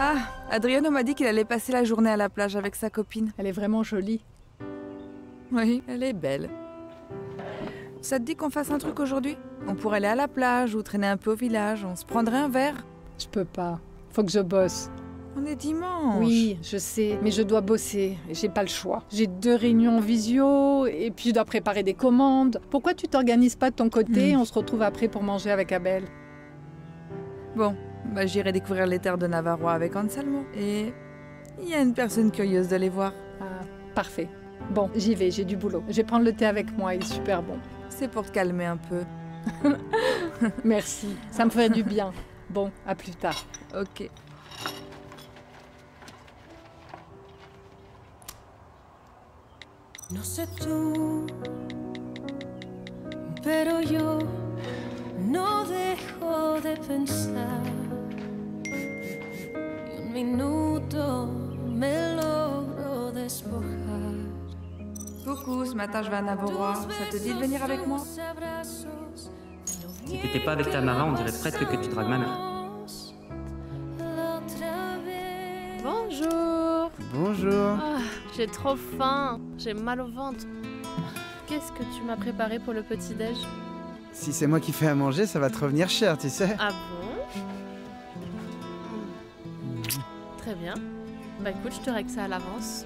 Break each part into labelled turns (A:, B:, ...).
A: Ah, Adriano m'a dit qu'il allait passer la journée à la plage avec sa copine.
B: Elle est vraiment jolie.
A: Oui, elle est belle. Ça te dit qu'on fasse un truc aujourd'hui? On pourrait aller à la plage ou traîner un peu au village, on se prendrait un verre?
B: Je peux pas. Faut que je bosse.
A: On est dimanche.
B: Oui, je sais, mais je dois bosser. J'ai pas le choix. J'ai 2 réunions en visio, et puis je dois préparer des commandes. Pourquoi tu t'organises pas de ton côté? On se retrouve après pour manger avec Abel.
A: Bon, bah j'irai découvrir les terres de Navarro avec Anselmo. Et il y a une personne curieuse de les voir.
B: Ah, parfait. Bon, j'y vais, j'ai du boulot. Je vais prendre le thé avec moi, il est super bon.
A: C'est pour te calmer un peu.
B: Merci, ça me ferait du bien. Bon, à plus tard.
A: Ok.
C: No sé tú, pero yo no dejo de pensar. Y un minuto me logro despojar.
A: Coucou, ce matin je vais à Navarro. Ça te dit de venir avec moi?
D: Si t'étais pas avec Tamara, on dirait presque que tu dragues ma mère.
E: Bonjour.
F: Bonjour.
E: Ah, j'ai trop faim. J'ai mal au ventre. Qu'est-ce que tu m'as préparé pour le petit-déj?
F: Si c'est moi qui fais à manger, ça va te revenir cher, tu sais.
E: Ah bon? Très bien. Bah écoute, je te règle ça à l'avance.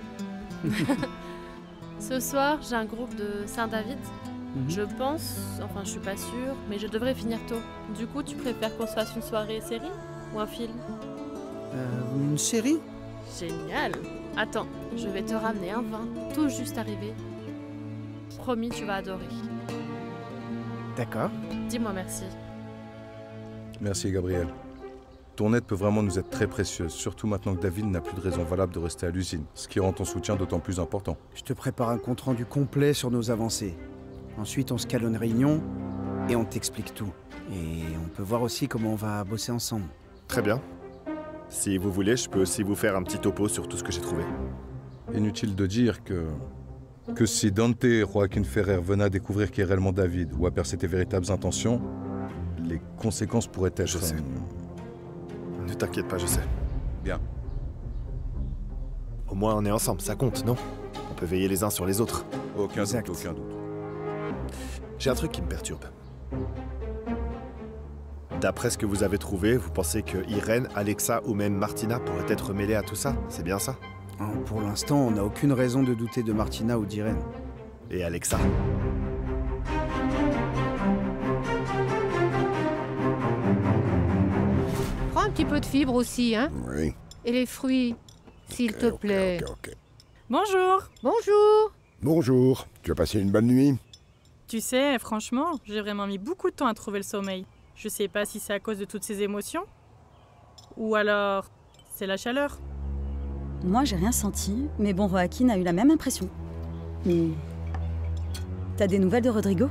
E: Ce soir, j'ai un groupe de Saint-David. Je pense, enfin je suis pas sûre, mais je devrais finir tôt. Du coup, tu préfères qu'on se fasse une soirée série ou un film?
F: Une série?
E: Génial! Attends, je vais te ramener un vin tout juste arrivé. Promis, tu vas adorer.
F: D'accord.
E: Dis-moi merci.
G: Merci Gabriel. Ton aide peut vraiment nous être très précieuse, surtout maintenant que David n'a plus de raison valable de rester à l'usine, ce qui rend ton soutien d'autant plus important.
F: Je te prépare un compte-rendu complet sur nos avancées. Ensuite, on se cale une réunion et on t'explique tout. Et on peut voir aussi comment on va bosser ensemble.
H: Très bien. Si vous voulez, je peux aussi vous faire un petit topo sur tout ce que j'ai trouvé.
G: Inutile de dire que si Dante Joaquin Ferrer venait à découvrir qui est réellement David ou à percer tes véritables intentions, les conséquences pourraient être...
H: Je sais. Ne t'inquiète pas, je sais.
G: Bien.
H: Au moins, on est ensemble, ça compte, non? On peut veiller les uns sur les autres.
G: Aucun
F: Exact.
G: doute, aucun doute.
H: J'ai un truc qui me perturbe. D'après ce que vous avez trouvé, vous pensez que Irène, Alexa ou même Martina pourraient être mêlées à tout ça? C'est bien ça?
F: Pour l'instant, on n'a aucune raison de douter de Martina ou d'Irène.
H: Et Alexa?
I: Prends un petit peu de fibre aussi, hein?
J: Oui.
I: Et les fruits, s'il te plaît.
J: Ok.
K: Bonjour.
I: Bonjour.
J: Bonjour. Tu as passé une bonne nuit?
K: Tu sais, franchement, j'ai vraiment mis beaucoup de temps à trouver le sommeil. Je sais pas si c'est à cause de toutes ces émotions. Ou alors, c'est la chaleur.
L: Moi, j'ai rien senti, mais bon, Joaquin a eu la même impression. T'as des nouvelles de Rodrigo?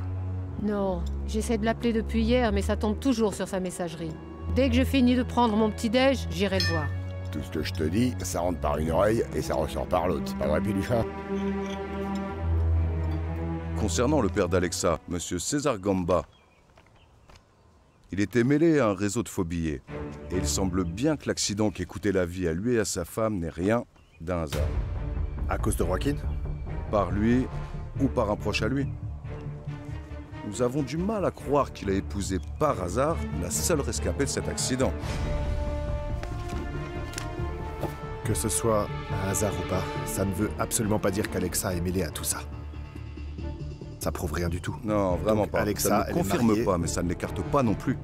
I: Non, j'essaie de l'appeler depuis hier, mais ça tombe toujours sur sa messagerie. Dès que je finis de prendre mon petit-déj, j'irai le voir.
J: Tout ce que je te dis, ça rentre par une oreille et ça ressort par l'autre. Pas vrai, Pilucha?
G: Concernant le père d'Alexa, Monsieur César Gamba, il était mêlé à un réseau de faux billets. Et il semble bien que l'accident qui coûtait la vie à lui et à sa femme n'est rien d'un hasard.
H: À cause de Joaquin?
G: Par lui ou par un proche à lui. Nous avons du mal à croire qu'il a épousé par hasard la seule rescapée de cet accident.
H: Que ce soit un hasard ou pas, ça ne veut absolument pas dire qu'Alexa est mêlée à tout ça. Ça prouve rien du tout.
G: Non, vraiment
H: Donc,
G: pas.
H: Alexa,
G: ça ne
H: elle est
G: confirme
H: mariée.
G: pas, mais ça ne l'écarte pas non plus.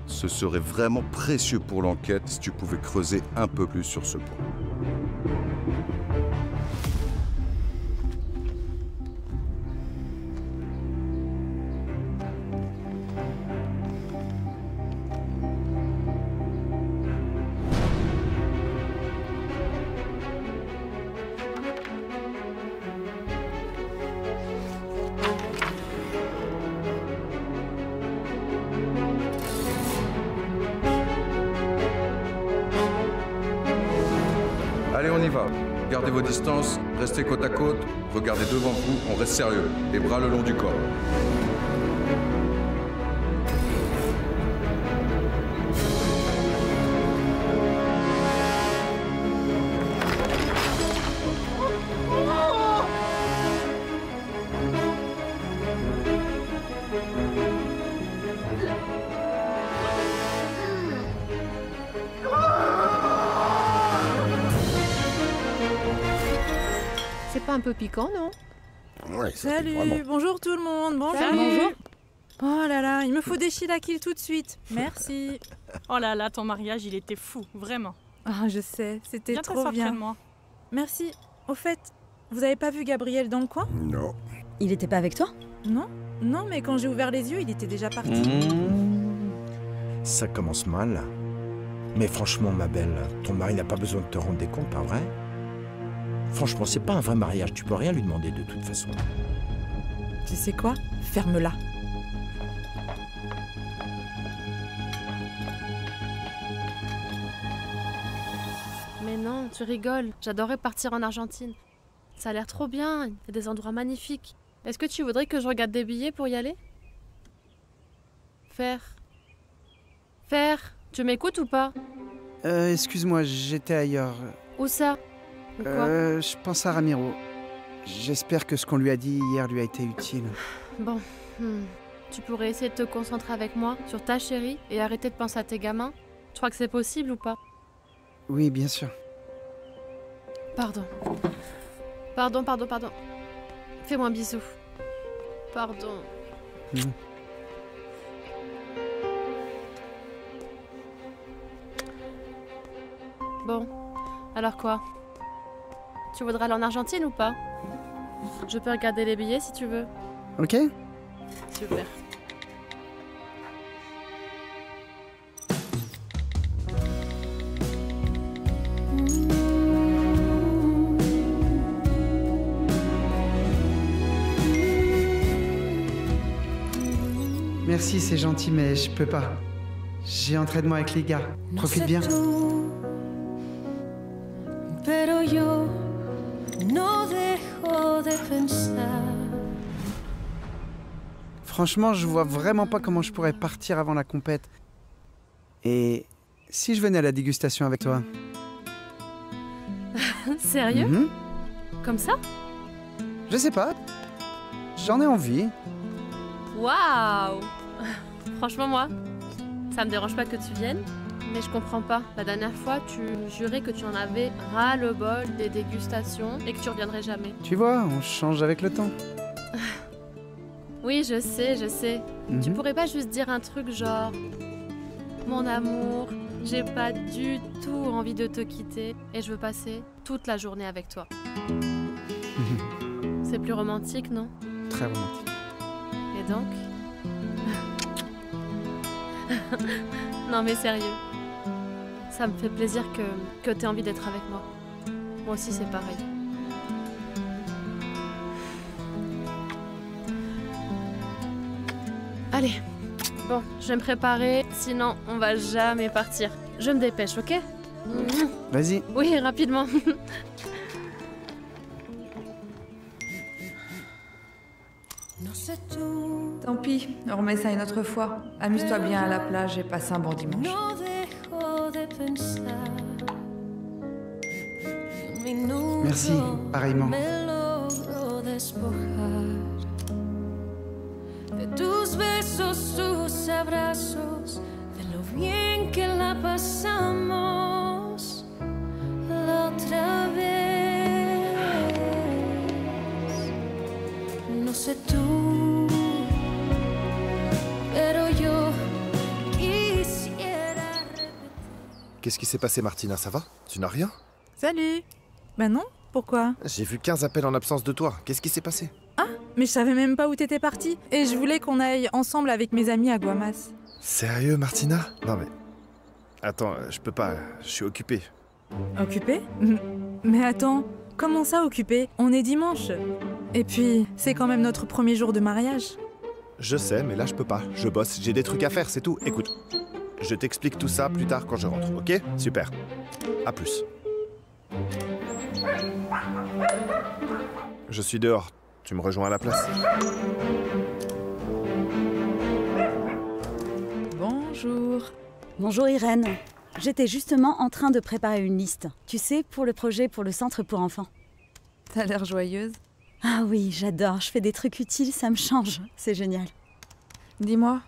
G: Ce serait vraiment précieux pour l'enquête si tu pouvais creuser un peu plus sur ce point. Allez, on y va. Gardez vos distances, restez côte à côte, regardez devant vous, on reste sérieux. Les bras le long du corps.
I: pas un peu piquant, non?
J: Ouais, ça
M: Salut,
J: vraiment.
M: bonjour tout le monde, bonjour.
I: Salut. Bonjour.
M: Oh là là, il me faut des chilaquiles tout de suite. Merci.
K: Oh là là, ton mariage, il était fou, vraiment.
M: Ah, je sais, c'était
K: Viens
M: trop
K: t'asseoir
M: bien.
K: près de moi.
M: Merci. Au fait, vous avez pas vu Gabriel dans le coin?
J: Non.
L: Il était pas avec toi?
M: Non. Non, mais quand j'ai ouvert les yeux, il était déjà parti.
H: Ça commence mal. Mais franchement, ma belle, ton mari n'a pas besoin de te rendre des comptes, pas vrai? Franchement, c'est pas un vrai mariage, tu peux rien lui demander de toute façon.
M: Tu sais quoi? Ferme-la.
E: Mais non, tu rigoles. J'adorais partir en Argentine. Ça a l'air trop bien, il y a des endroits magnifiques. Est-ce que tu voudrais que je regarde des billets pour y aller? Faire, tu m'écoutes ou pas?
F: Excuse-moi, j'étais ailleurs.
E: Où ça? Ou quoi?
F: Je pense à Ramiro. J'espère que ce qu'on lui a dit hier lui a été utile.
E: Bon, tu pourrais essayer de te concentrer avec moi sur ta chérie et arrêter de penser à tes gamins? Tu crois que c'est possible ou pas?
F: Oui, bien sûr.
E: Pardon. Pardon. Fais-moi un bisou. Pardon. Bon, alors quoi? Tu voudrais aller en Argentine ou pas? Je peux regarder les billets si tu veux.
F: Ok.
E: Super.
F: Merci, c'est gentil, mais je peux pas. J'ai entraînement avec les gars. Profite bien.
C: Pero yo no dejo de pensar.
F: Franchement, je vois vraiment pas comment je pourrais partir avant la compète. Et si je venais à la dégustation avec toi?
E: Sérieux? Comme ça?
F: Je sais pas. J'en ai envie.
E: Waouh! Franchement, moi, ça me dérange pas que tu viennes, mais je comprends pas. La dernière fois, tu jurais que tu en avais ras-le-bol des dégustations et que tu reviendrais jamais.
F: Tu vois, on change avec le temps.
E: Oui, je sais. Tu pourrais pas juste dire un truc genre... Mon amour, j'ai pas du tout envie de te quitter et je veux passer toute la journée avec toi. C'est plus romantique, non?
F: Très romantique.
E: Et donc? Non mais sérieux. Ça me fait plaisir que t'aies envie d'être avec moi. Moi aussi c'est pareil. Allez, bon, je vais me préparer, sinon on va jamais partir. Je me dépêche, ok?
F: Vas-y.
E: Oui, rapidement.
A: Tant pis, on remet ça une autre fois. Amuse-toi bien à la plage et passe un bon dimanche.
C: No dejo de pensar. Un minuto
F: Merci, pareillement.
C: me logro despojar de tus besos, tus abrazos, de lo bien que la pasamos la otra vez. No sé tú, pero yo quisiera repetir.
H: Qu'est-ce qui s'est passé, Martina? Ça va? Tu n'as rien?
M: Salut. Ben non, pourquoi?
H: J'ai vu 15 appels en absence de toi. Qu'est-ce qui s'est passé?
M: Ah, mais je savais même pas où t'étais partie. Et je voulais qu'on aille ensemble avec mes amis à Guamas.
H: Sérieux, Martina? Non mais... Attends, je peux pas, je suis occupé.
M: Occupé? Mais attends, comment ça occupé? On est dimanche. Et puis, c'est quand même notre premier jour de mariage.
H: Je sais, mais là je peux pas. Je bosse, j'ai des trucs à faire, c'est tout. Écoute, je t'explique tout ça plus tard quand je rentre, ok? Super. À plus. Je suis dehors. Tu me rejoins à la place?
A: Bonjour.
L: Bonjour Irène. J'étais justement en train de préparer une liste. Tu sais, pour le projet pour le centre pour enfants.
A: T'as l'air joyeuse.
L: Ah oui, j'adore. Je fais des trucs utiles, ça me change. C'est génial.
A: Dis-moi,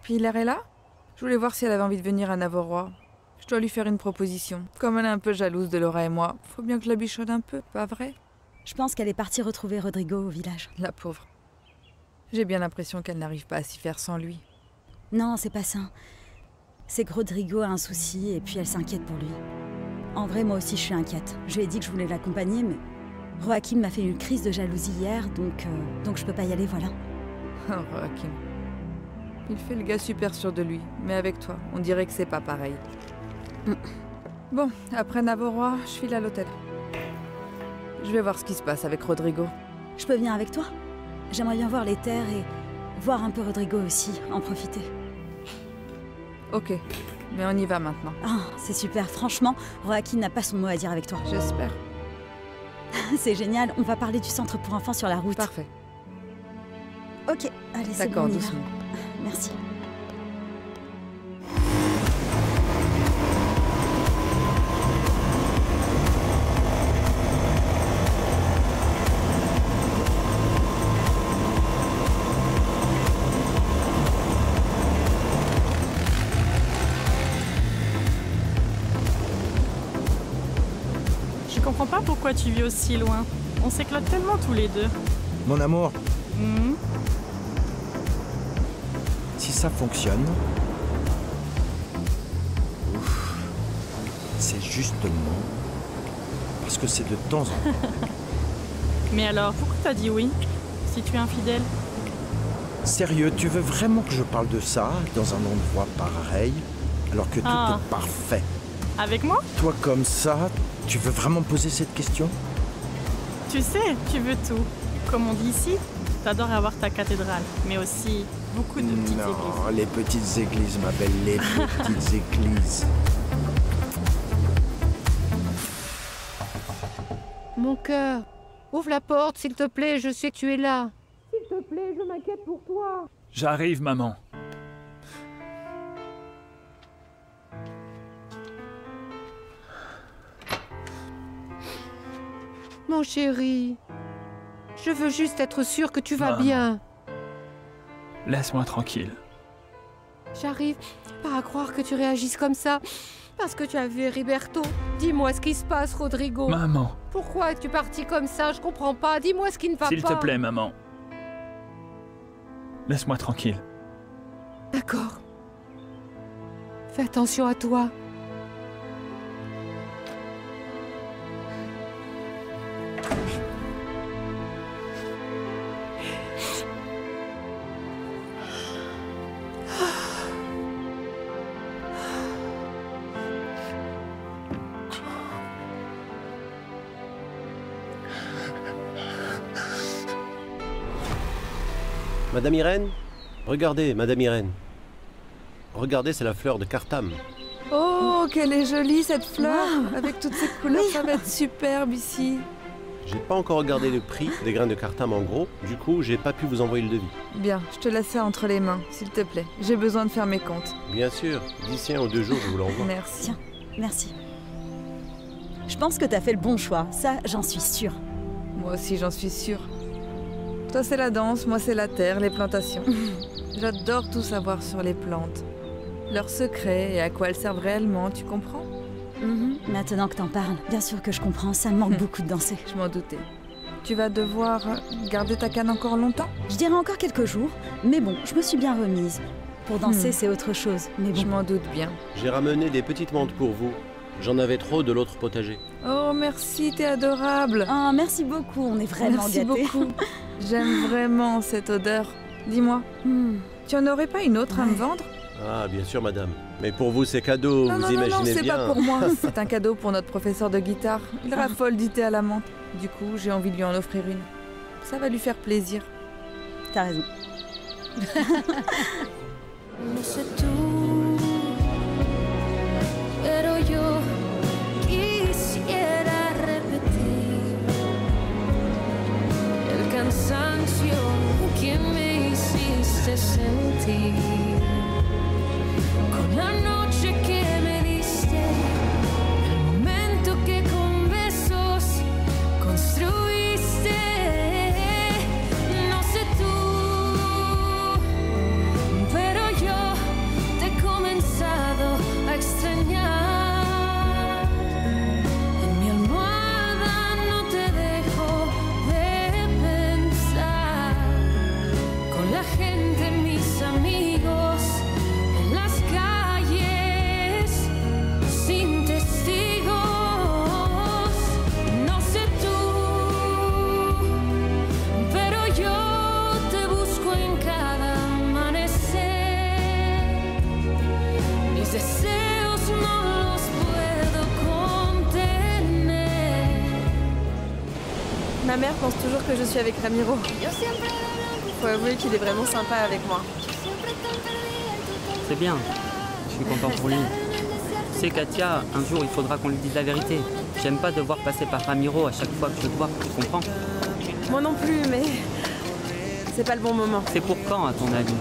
A: Pilar est là? Je voulais voir si elle avait envie de venir à Navorois. Je dois lui faire une proposition. Comme elle est un peu jalouse de Laura et moi, faut bien que je la bichonne un peu, pas vrai?
L: Je pense qu'elle est partie retrouver Rodrigo au village.
A: La pauvre. J'ai bien l'impression qu'elle n'arrive pas à s'y faire sans lui.
L: Non, c'est pas ça. C'est que Rodrigo a un souci et puis elle s'inquiète pour lui. En vrai, moi aussi, je suis inquiète. Je lui ai dit que je voulais l'accompagner, mais Joachim m'a fait une crise de jalousie hier, donc je peux pas y aller, voilà.
A: Oh, Joachim. Il fait le gars super sûr de lui, mais avec toi, on dirait que c'est pas pareil. Bon, après Navarrois, je file à l'hôtel. Je vais voir ce qui se passe avec Rodrigo.
L: Je peux venir avec toi? J'aimerais bien voir les terres et voir un peu Rodrigo aussi, en profiter.
A: Ok, mais on y va maintenant.
L: Ah, c'est super. Franchement, Joachim n'a pas son mot à dire avec toi.
A: J'espère.
L: C'est génial, on va parler du centre pour enfants sur la route.
A: Parfait.
L: Ok, allez, c'est bon,
A: d'accord,
L: on y va.
A: doucement.
L: Merci.
K: Je comprends pas pourquoi tu vis aussi loin. On s'éclate tellement tous les deux.
H: Mon amour, si ça fonctionne, c'est justement parce que c'est de temps en temps.
K: Mais alors, pourquoi t'as dit oui, si tu es infidèle?
H: Sérieux, tu veux vraiment que je parle de ça dans un endroit pareil, alors que tout est parfait?
K: Avec moi?
H: Toi comme ça, tu veux vraiment me poser cette question?
K: Tu sais, tu veux tout. Comme on dit ici, t'adores avoir ta cathédrale, mais aussi beaucoup de petites églises.
H: Non, les petites églises, ma belle, les petites églises.
I: Mon cœur, ouvre la porte, s'il te plaît, je sais que tu es là. S'il te plaît, je m'inquiète pour toi.
N: J'arrive, maman.
I: Mon chéri, je veux juste être sûre que tu vas
N: Maman.
I: bien.
N: Laisse-moi tranquille.
I: J'arrive pas à croire que tu réagisses comme ça. Parce que tu as vu Heriberto. Dis-moi ce qui se passe, Rodrigo.
N: Maman.
I: Pourquoi es-tu parti comme ça? Je comprends pas. Dis-moi ce qui ne va pas.
N: S'il te plaît, maman. Laisse-moi tranquille.
I: D'accord. Fais attention à toi.
O: Madame Irène? Regardez, Madame Irène. Regardez, c'est la fleur de Cartam.
A: Oh, qu'elle est jolie cette fleur. Avec toutes ces couleurs, ça va être superbe ici.
O: J'ai pas encore regardé le prix des graines de Cartam en gros, du coup, j'ai pas pu vous envoyer le devis.
A: Bien, je te laisse ça entre les mains, s'il te plaît. J'ai besoin de faire mes comptes.
O: Bien sûr, d'ici 1 ou 2 jours, je vous l'envoie.
A: Merci.
L: Tiens, merci. Je pense que t'as fait le bon choix, ça, j'en suis sûre.
A: Moi aussi, j'en suis sûre. Toi, c'est la danse, moi, c'est la terre, les plantations. J'adore tout savoir sur les plantes. Leurs secrets et à quoi elles servent réellement, tu comprends?
L: Maintenant que t'en parles, bien sûr que je comprends, ça me manque beaucoup de danser.
A: Je m'en doutais. Tu vas devoir garder ta canne encore longtemps?
L: Je dirais encore quelques jours, mais bon, je me suis bien remise. Pour danser, c'est autre chose, mais bon.
A: Je m'en doute bien.
O: J'ai ramené des petites menthes pour vous. J'en avais trop de l'autre potager.
A: Oh, merci, t'es adorable.
L: Ah, merci beaucoup, on est vraiment
A: Merci
L: gâtés.
A: beaucoup. J'aime vraiment cette odeur. Dis-moi, tu en aurais pas une autre à me vendre?
O: Ah, bien sûr, madame. Mais pour vous, c'est cadeau,
A: Non,
O: vous
A: non,
O: imaginez
A: c'est
O: bien.
A: pas pour moi. C'est un cadeau pour notre professeur de guitare. Il raffole du thé à la menthe. Du coup, j'ai envie de lui en offrir une. Ça va lui faire plaisir.
L: T'as raison.
C: No sé tú, pero yo quisiera repetir el cansancio que me hiciste sentir con la noche que me diste, el momento que con besos construiste. No sé tú, pero yo te he comenzado a extrañar. En mi almohada no te dejo
P: Ma mère pense toujours que je suis avec Ramiro. Faut avouer qu'il est vraiment sympa avec moi.
D: C'est bien. Je suis content pour lui. Tu sais, Katia, un jour, il faudra qu'on lui dise la vérité. J'aime pas devoir passer par Ramiro à chaque fois que je dois, tu comprends?
P: Moi non plus, mais c'est pas le bon moment.
D: C'est pour quand, à ton avis?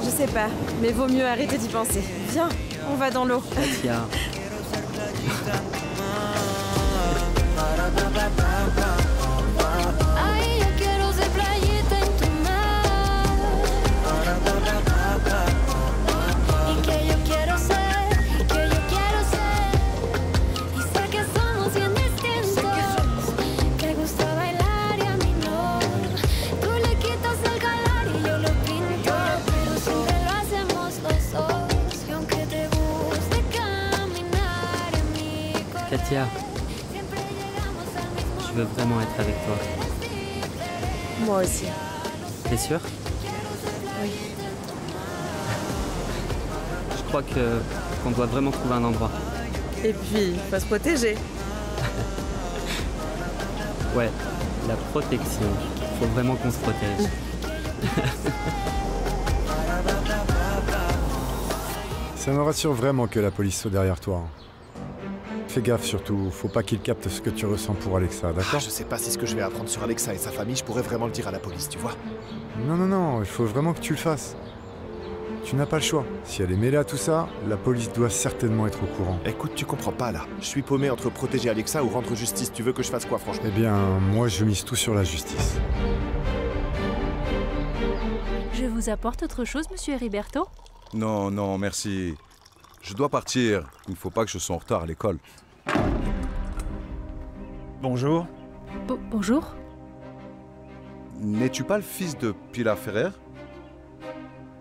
P: Je sais pas, mais vaut mieux arrêter d'y penser. Viens, on va dans l'eau.
D: Katia.
C: Ay, yo quiero ser playita en tu mar. Y que yo quiero ser, y que yo quiero ser. Y sé que somos bien distintos, que gusta bailar y a mí no. Tú le quitas el color y yo lo pinto, pero siempre lo hacemos los dos. Y aunque te guste caminar en mi corazón,
D: Katia. Je veux vraiment être avec toi.
P: Moi aussi.
D: T'es sûre?
P: Oui.
D: Je crois qu'on doit vraiment trouver un endroit.
P: Et puis, faut se protéger.
D: Ouais, la protection. Faut vraiment qu'on se protège.
Q: Ça me rassure vraiment que la police soit derrière toi. Fais gaffe surtout, faut pas qu'il capte ce que tu ressens pour Alexa, d'accord?
R: Je sais pas si ce que je vais apprendre sur Alexa et sa famille, je pourrais vraiment le dire à la police, tu vois.
Q: Non, il faut vraiment que tu le fasses. Tu n'as pas le choix. Si elle est mêlée à tout ça, la police doit certainement être au courant.
R: Écoute, tu comprends pas là. Je suis paumé entre protéger Alexa ou rendre justice. Tu veux que je fasse quoi, franchement?
Q: Eh bien, moi je mise tout sur la justice.
S: Je vous apporte autre chose, monsieur Heriberto?
G: Non, non, merci. Je dois partir. Il ne faut pas que je sois en retard à l'école.
N: Bonjour.
S: Bonjour.
G: N'es-tu pas le fils de Pilar Ferrer?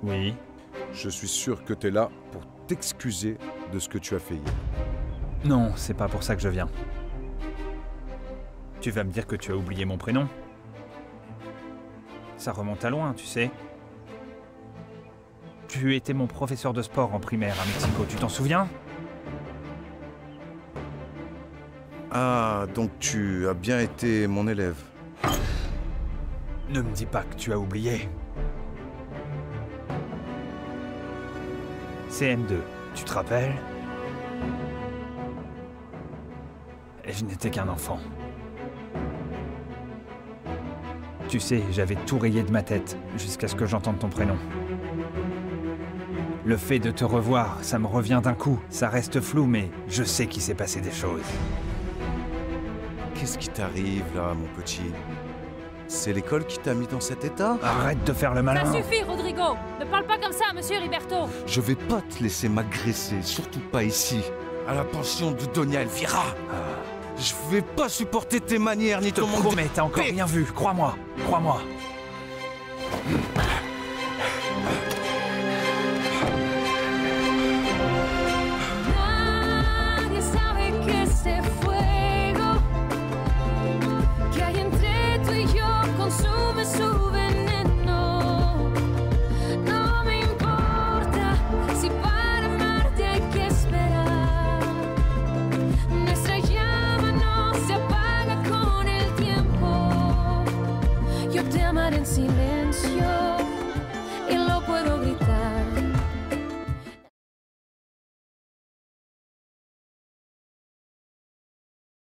N: Oui.
G: Je suis sûr que tu es là pour t'excuser de ce que tu as fait hier.
N: Non, c'est pas pour ça que je viens. Tu vas me dire que tu as oublié mon prénom? Ça remonte à loin, tu sais. Tu étais mon professeur de sport en primaire à Mexico, tu t'en souviens?
G: Ah, donc tu as bien été mon élève.
N: Ne me dis pas que tu as oublié. CM2, tu te rappelles? Et je n'étais qu'un enfant. Tu sais, j'avais tout rayé de ma tête, jusqu'à ce que j'entende ton prénom. Le fait de te revoir, ça me revient d'un coup. Ça reste flou, mais je sais qu'il s'est passé des choses.
G: Qu'est-ce qui t'arrive là, mon petit? C'est l'école qui t'a mis dans cet état?
N: Arrête de faire le malin.
S: Ça suffit, Rodrigo. Ne parle pas comme ça, monsieur Heriberto.
G: Je vais pas te laisser m'agresser, surtout pas ici, à la pension de Doña Elvira. Je vais pas supporter tes manières ni ton manque de...
N: Je te promets, t'as encore rien vu, crois-moi, crois-moi.
C: nadie sabe que ese fuego que hay entre tú y yo consume su veneno. No me importa si para amarte hay que esperar. Nuestra llama no se apaga con el tiempo. Yo te amaré en silencio.